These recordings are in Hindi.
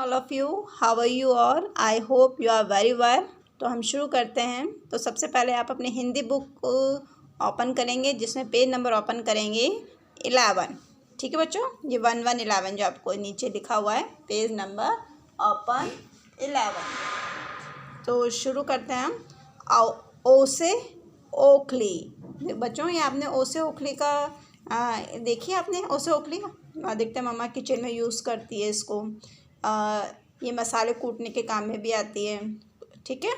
all of you. How are you all? I hope you are very well. तो हम शुरू करते हैं। तो सबसे पहले आप अपनी हिंदी बुक को ओपन करेंगे, जिसमें पेज नंबर ओपन करेंगे 11। ठीक है बच्चों, ये 1111 जो आपको नीचे लिखा हुआ है, पेज नंबर ओपन 11। तो शुरू करते हैं हम। ओ से ओखली। बच्चों ये आपने ओ से ओखली का देखिए, आपने ओ से ओखली देखते हैं, मम्मा किचन में यूज़ करती है इसको। ये मसाले कूटने के काम में भी आती है। ठीक है,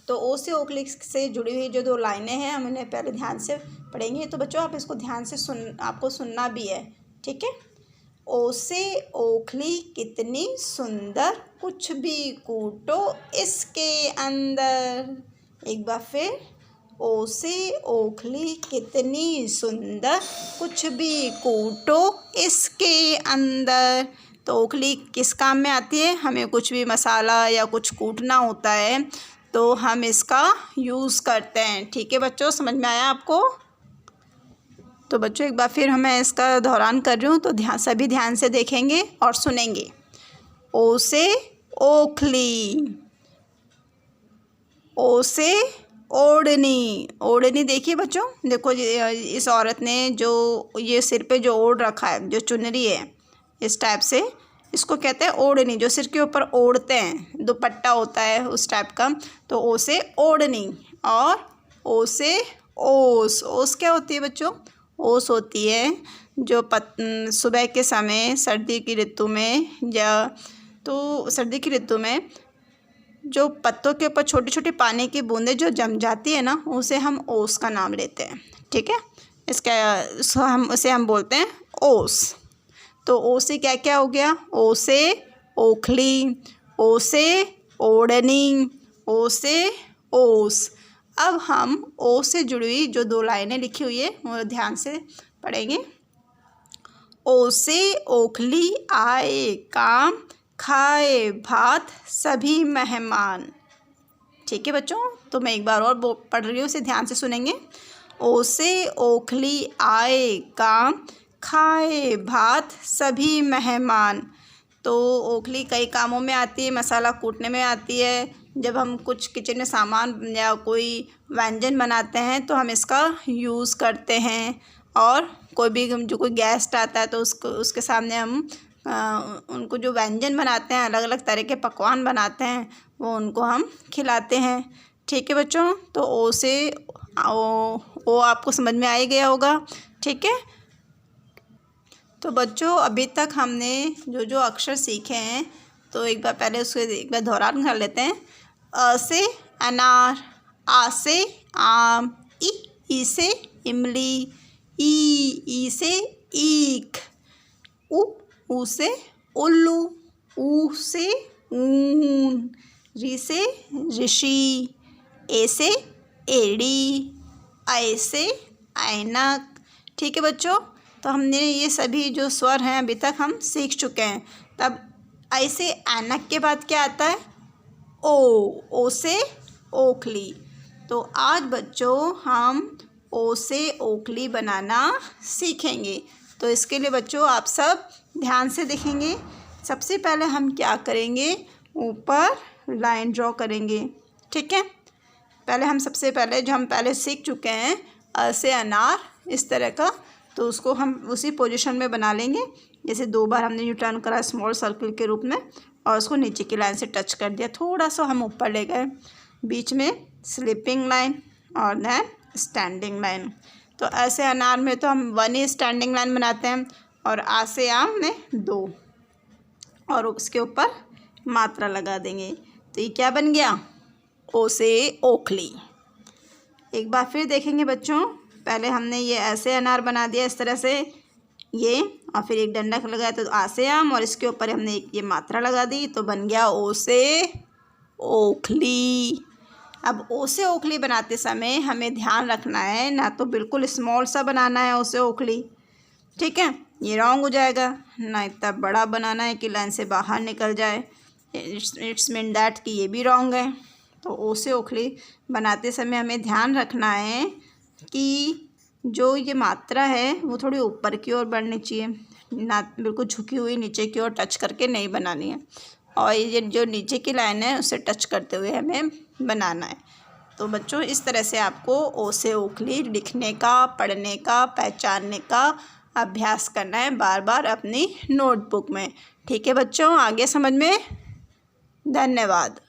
तो ओ से ओखली से जुड़ी हुई जो दो लाइनें हैं हम उन्हें पहले ध्यान से पढ़ेंगे। तो बच्चों आप इसको ध्यान से आपको सुनना भी है। ठीक है, ओ से ओखली कितनी सुंदर, कुछ भी कूटो इसके अंदर। एक बार फिर, ओ से ओखली कितनी सुंदर, कुछ भी कूटो इसके अंदर। तो ओखली किस काम में आती है? हमें कुछ भी मसाला या कुछ कूटना होता है तो हम इसका यूज़ करते हैं। ठीक है बच्चों, समझ में आया आपको? तो बच्चों एक बार फिर मैं इसका दोहरान कर रही हूँ, तो सभी ध्यान से देखेंगे और सुनेंगे। ओ से ओखली, ओ से ओढ़नी। ओढ़नी देखिए बच्चों, देखो इस औरत ने जो ये सिर पे जो ओढ़ रखा है, जो चुनरी है इस टाइप से, इसको कहते हैं ओढ़नी। जो सिर के ऊपर ओढ़ते हैं, दुपट्टा होता है उस टाइप का। तो ओ से ओढ़नी। और ओ से ओस। ओस क्या होती है बच्चों? ओस होती है जो सुबह के समय सर्दी की ऋतु में, या तो सर्दी की ऋतु में जो पत्तों के ऊपर छोटी छोटी पानी की बूंदें जो जम जाती है ना, उसे हम ओस का नाम लेते हैं। ठीक है, उसे हम बोलते हैं ओस। तो ओ से क्या क्या हो गया? ओ से ओखली, ओ से ओढ़नी, ओ से ओस। अब हम ओ से जुड़ी हुई जो दो लाइनें लिखी हुई है वो ध्यान से पढ़ेंगे। ओ से ओखली आए काम, खाए भात सभी मेहमान। ठीक है बच्चों, तो मैं एक बार और पढ़ रही हूँ, उसे ध्यान से सुनेंगे। ओ से ओखली आए काम, खाए भात सभी मेहमान। तो ओखली कई कामों में आती है, मसाला कूटने में आती है। जब हम कुछ किचन में सामान या कोई व्यंजन बनाते हैं तो हम इसका यूज़ करते हैं। और कोई भी जो कोई गेस्ट आता है तो उसके सामने हम उनको जो व्यंजन बनाते हैं, अलग अलग तरह के पकवान बनाते हैं, वो उनको हम खिलाते हैं। ठीक है बच्चों, तो ओ से ओ आपको समझ में आ ही गया होगा। ठीक है, तो बच्चों अभी तक हमने जो जो अक्षर सीखे हैं, तो एक बार पहले उसको एक बार दोहरान कर लेते हैं। अ से अनार, आ से आम, ई से इमली, ई से ईख, ऊ से उल्लू, ऊ से ऊन, री से ऋषि, ए से एड़ी, ऐ से ऐनक। ठीक है बच्चों, तो हमने ये सभी जो स्वर हैं अभी तक हम सीख चुके हैं। तब ऐ से ऐनक के बाद क्या आता है? ओ से ओखली। तो आज बच्चों हम ओ से ओखली बनाना सीखेंगे। तो इसके लिए बच्चों आप सब ध्यान से देखेंगे। सबसे पहले हम क्या करेंगे? ऊपर लाइन ड्रॉ करेंगे। ठीक है, पहले हम सबसे पहले जो हम पहले सीख चुके हैं अ से अनार, इस तरह का, तो उसको हम उसी पोजीशन में बना लेंगे। जैसे 2 बार हमने यू टर्न करा स्मॉल सर्कल के रूप में, और उसको नीचे की लाइन से टच कर दिया, थोड़ा सा हम ऊपर ले गए, बीच में स्लिपिंग लाइन और देन स्टैंडिंग लाइन। तो ऐसे अनार में तो हम 1 ही स्टैंडिंग लाइन बनाते हैं, और आ से आम में 2, और उसके ऊपर मात्रा लगा देंगे। तो ये क्या बन गया? ओ से ओखली। एक बार फिर देखेंगे बच्चों, पहले हमने ये ऐसे अनार बना दिया इस तरह से, ये, और फिर एक डंडा लगाया तो आ से आम, और इसके ऊपर हमने एक ये मात्रा लगा दी, तो बन गया ओ से ओखली। अब ओ से ओखली बनाते समय हमें ध्यान रखना है, ना तो बिल्कुल स्मॉल सा बनाना है ओ से ओखली। ठीक है, ये रॉन्ग हो जाएगा। ना इतना बड़ा बनाना है कि लाइन से बाहर निकल जाए, इट्स मीन दैट कि ये भी रॉन्ग है। तो ओ से ओखली बनाते समय हमें ध्यान रखना है कि जो ये मात्रा है वो थोड़ी ऊपर की ओर बढ़नी चाहिए। ना बिल्कुल झुकी हुई नीचे की ओर टच करके नहीं बनानी है, और ये जो नीचे की लाइन है उसे टच करते हुए हमें बनाना है। तो बच्चों इस तरह से आपको ओ से ओखली लिखने का, पढ़ने का, पहचानने का अभ्यास करना है बार बार अपनी नोटबुक में। ठीक है बच्चों, आगे समझ में? धन्यवाद।